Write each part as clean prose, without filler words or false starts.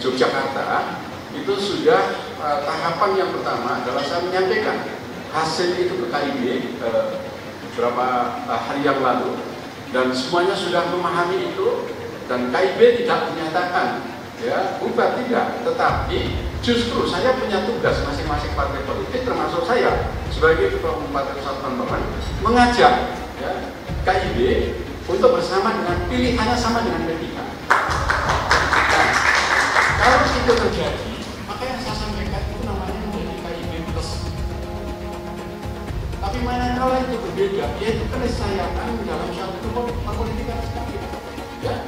Yogyakarta itu sudah tahapan yang pertama adalah saya menyampaikan hasil itu ke KIB beberapa hari yang lalu, dan semuanya sudah memahami itu, dan KIB tidak menyatakan ya bubar, tidak, tetapi justru saya punya tugas masing-masing partai politik termasuk saya sebagai Ketua Umum Partai Persatuan Pembangunan mengajak ya, KIB untuk bersama dengan pilihannya sama dengan P3. Kalau itu terjadi, maka yang saya sampaikan itu namanya menjadi KIB plus. Tapi manakala itu berbeda, yaitu keniscayaan dalam suatu perpolitikan sekali. Ya,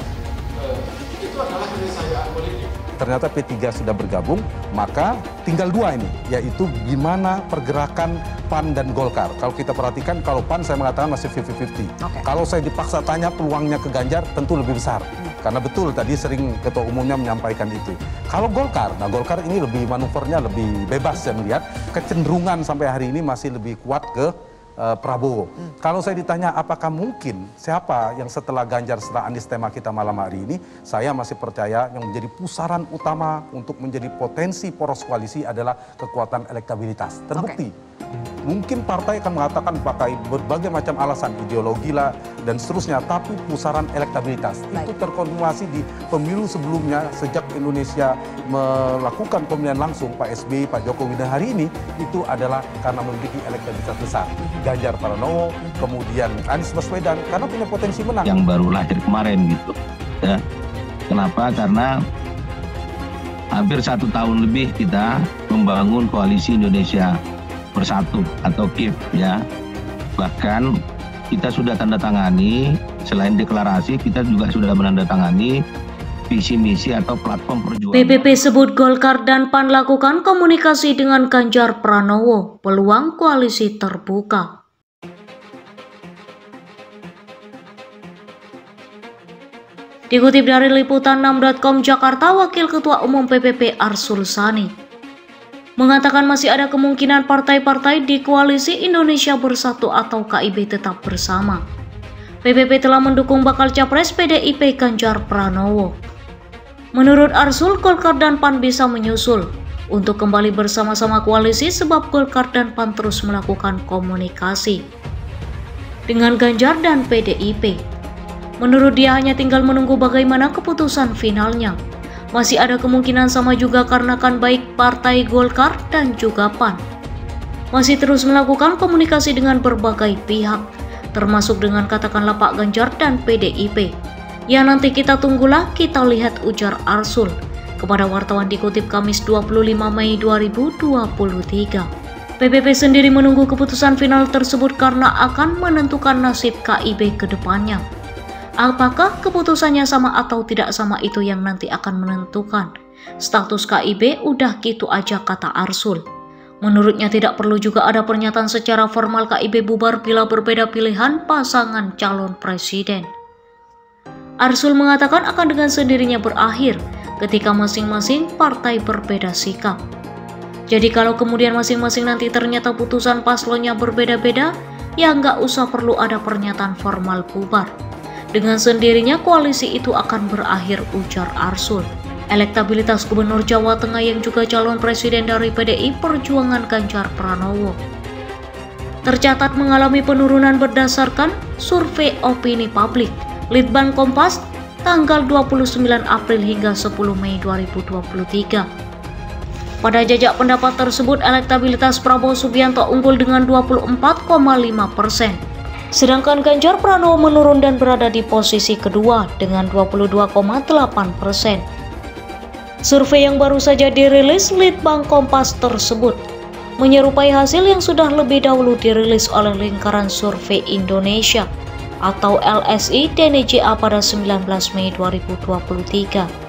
itu adalah keniscayaan politik. Ternyata P3 sudah bergabung, maka tinggal dua ini, yaitu gimana pergerakan PAN dan Golkar. Kalau kita perhatikan, kalau PAN saya mengatakan masih 50-50. Kalau saya dipaksa tanya peluangnya ke Ganjar, tentu lebih besar. Karena betul tadi sering Ketua Umumnya menyampaikan itu. Kalau Golkar, nah Golkar ini lebih manuvernya lebih bebas, saya melihat. Kecenderungan sampai hari ini masih lebih kuat ke Prabowo. Kalau saya ditanya apakah mungkin siapa yang setelah Ganjar, setelah Anies, tema kita malam hari ini, saya masih percaya yang menjadi pusaran utama untuk menjadi potensi poros koalisi adalah kekuatan elektabilitas. Terbukti. Mungkin partai akan mengatakan pakai berbagai macam alasan, ideologi lah dan seterusnya, tapi pusaran elektabilitas itu terkonfirmasi di pemilu sebelumnya sejak Indonesia melakukan pemilihan langsung Pak SBY, Pak Jokowi, dan hari ini itu adalah karena memiliki elektabilitas besar. Ganjar Pranowo, kemudian Anies Baswedan karena punya potensi menang. Yang baru lahir kemarin gitu. Ya. Kenapa? Karena hampir 1 tahun lebih kita membangun koalisi Indonesia Bersatu atau KIP ya. Bahkan kita sudah tanda tangani, selain deklarasi kita juga sudah menandatangani visi misi atau platform perjuangan. PPP sebut Golkar dan PAN lakukan komunikasi dengan Ganjar Pranowo, peluang koalisi terbuka. Dikutip dari liputan6.com Jakarta, Wakil Ketua Umum PPP Arsul Sani mengatakan masih ada kemungkinan partai-partai di Koalisi Indonesia Bersatu atau KIB tetap bersama. PPP telah mendukung bakal capres PDIP Ganjar Pranowo. Menurut Arsul, Golkar dan PAN bisa menyusul untuk kembali bersama-sama koalisi sebab Golkar dan PAN terus melakukan komunikasi dengan Ganjar dan PDIP. Menurut dia hanya tinggal menunggu bagaimana keputusan finalnya. Masih ada kemungkinan sama juga karena kan baik Partai Golkar dan juga PAN masih terus melakukan komunikasi dengan berbagai pihak, termasuk dengan katakanlah Pak Ganjar dan PDIP. Ya nanti kita tunggulah, kita lihat, ujar Arsul kepada wartawan dikutip Kamis 25 Mei 2023. PPP sendiri menunggu keputusan final tersebut karena akan menentukan nasib KIB ke depannya. Apakah keputusannya sama atau tidak sama itu yang nanti akan menentukan. Status KIB udah gitu aja, kata Arsul. Menurutnya tidak perlu juga ada pernyataan secara formal KIB bubar bila berbeda pilihan pasangan calon presiden. Arsul mengatakan akan dengan sendirinya berakhir ketika masing-masing partai berbeda sikap. Jadi kalau kemudian masing-masing nanti ternyata putusan paslonnya berbeda-beda, ya nggak usah perlu ada pernyataan formal bubar. Dengan sendirinya koalisi itu akan berakhir, ujar Arsul. Elektabilitas Gubernur Jawa Tengah yang juga calon presiden dari PDI Perjuangan Ganjar Pranowo tercatat mengalami penurunan berdasarkan survei opini publik Litbang Kompas tanggal 29 April hingga 10 Mei 2023. Pada jajak pendapat tersebut, elektabilitas Prabowo Subianto unggul dengan 24,5%. Sedangkan Ganjar Pranowo menurun dan berada di posisi kedua dengan 22,8%. Survei yang baru saja dirilis Litbang Kompas tersebut menyerupai hasil yang sudah lebih dahulu dirilis oleh Lingkaran Survei Indonesia atau LSI DNJA pada 19 Mei 2023.